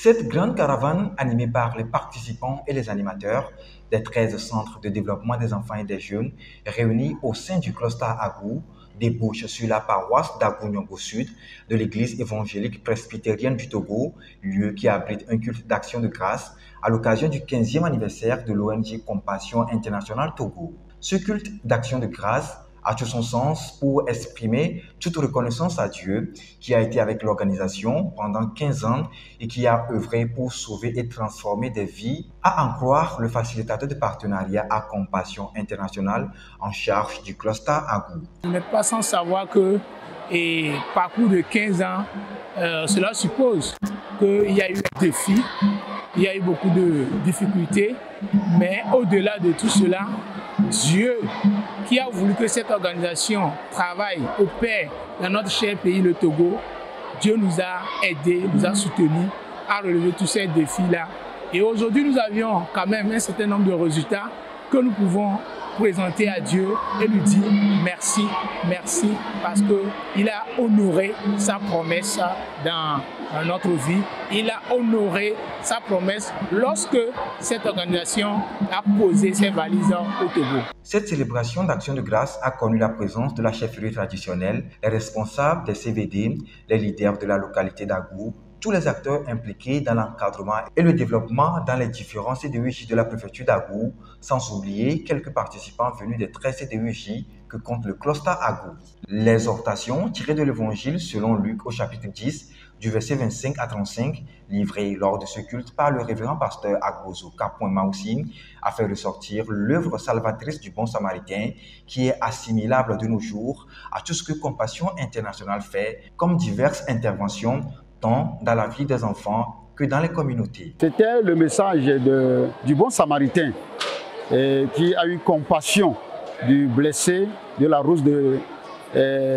Cette grande caravane, animée par les participants et les animateurs des 13 centres de développement des enfants et des jeunes réunis au sein du cluster Agou, débouche sur la paroisse d'Agou-Nyongo Sud de l'église évangélique presbytérienne du Togo, lieu qui abrite un culte d'action de grâce à l'occasion du 15e anniversaire de l'ONG Compassion Internationale Togo. Ce culte d'action de grâce a tout son sens pour exprimer toute reconnaissance à Dieu qui a été avec l'organisation pendant 15 ans et qui a œuvré pour sauver et transformer des vies, à en croire le facilitateur de partenariat à Compassion Internationale en charge du cluster Agou. Vous n'êtes pas sans savoir que parcours de 15 ans, cela suppose qu'il y a eu des défis, il y a eu beaucoup de difficultés, mais au-delà de tout cela, Dieu qui a voulu que cette organisation travaille, opère dans notre cher pays, le Togo, Dieu nous a aidés, nous a soutenus à relever tous ces défis-là. Et aujourd'hui, nous avions quand même un certain nombre de résultats que nous pouvons présenter à Dieu et lui dire merci, merci, parce qu'il a honoré sa promesse dans notre vie. Il a honoré sa promesse lorsque cette organisation a posé ses valises au Togo. Cette célébration d'action de grâce a connu la présence de la chefferie traditionnelle, les responsables des CVD, les leaders de la localité d'Agou, tous les acteurs impliqués dans l'encadrement et le développement dans les différents CDUJ de la préfecture d'Agou, sans oublier quelques participants venus des 13 CDUJ que compte le cluster Agou. L'exhortation tirée de l'évangile selon Luc au chapitre 10, du verset 25 à 35, livrée lors de ce culte par le révérend pasteur Agbozo Kapouin Maoussine, a fait ressortir l'œuvre salvatrice du bon samaritain qui est assimilable de nos jours à tout ce que Compassion Internationale fait comme diverses interventions tant dans la vie des enfants que dans les communautés. C'était le message du bon samaritain qui a eu compassion du blessé de la route de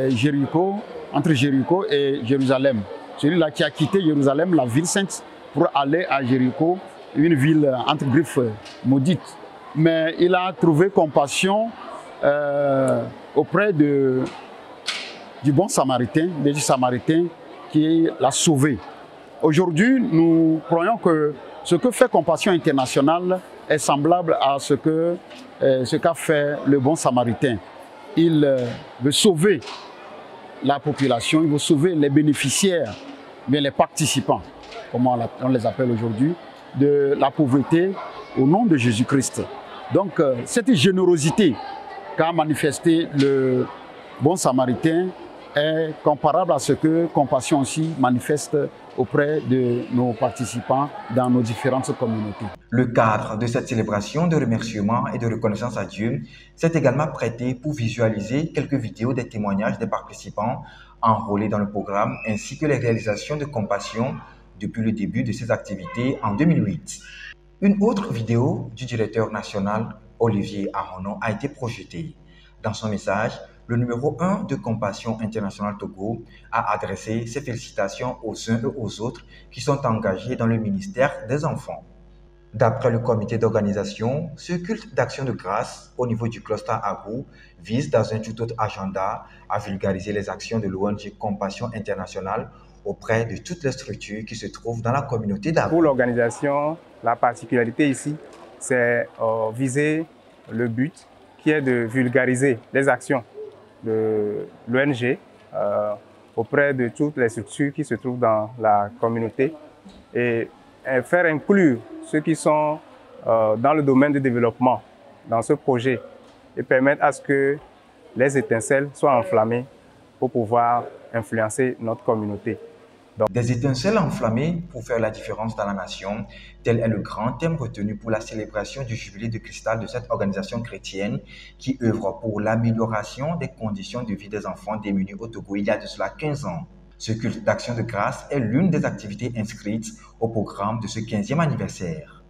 Jéricho, entre Jéricho et Jérusalem. Celui-là qui a quitté Jérusalem, la ville sainte, pour aller à Jéricho, une ville entre griffes maudite. Mais il a trouvé compassion auprès du bon samaritain, du samaritain qui l'a sauvé. Aujourd'hui, nous croyons que ce que fait Compassion Internationale est semblable à ce qu'a fait le bon samaritain. Il veut sauver la population, il veut sauver les bénéficiaires, mais les participants, comme on les appelle aujourd'hui, de la pauvreté au nom de Jésus-Christ. Donc, cette générosité qu'a manifesté le bon samaritain est comparable à ce que Compassion aussi manifeste auprès de nos participants dans nos différentes communautés. Le cadre de cette célébration de remerciement et de reconnaissance à Dieu s'est également prêté pour visualiser quelques vidéos des témoignages des participants enrôlés dans le programme ainsi que les réalisations de Compassion depuis le début de ces activités en 2008. Une autre vidéo du directeur national Olivier Aronon a été projetée. Dans son message, le numéro 1 de Compassion Internationale Togo a adressé ses félicitations aux uns et aux autres qui sont engagés dans le ministère des Enfants. D'après le comité d'organisation, ce culte d'action de grâce au niveau du cluster Agou vise dans un tout autre agenda à vulgariser les actions de l'ONG Compassion Internationale auprès de toutes les structures qui se trouvent dans la communauté d'Agou. Pour l'organisation, la particularité ici, c'est viser le but qui est de vulgariser les actions de l'ONG auprès de toutes les structures qui se trouvent dans la communauté et faire inclure ceux qui sont dans le domaine du développement dans ce projet et permettre à ce que les étincelles soient enflammées pour pouvoir influencer notre communauté. Des étincelles enflammées pour faire la différence dans la nation, tel est le grand thème retenu pour la célébration du jubilé de cristal de cette organisation chrétienne qui œuvre pour l'amélioration des conditions de vie des enfants démunis au Togo il y a de cela 15 ans. Ce culte d'action de grâce est l'une des activités inscrites au programme de ce 15e anniversaire.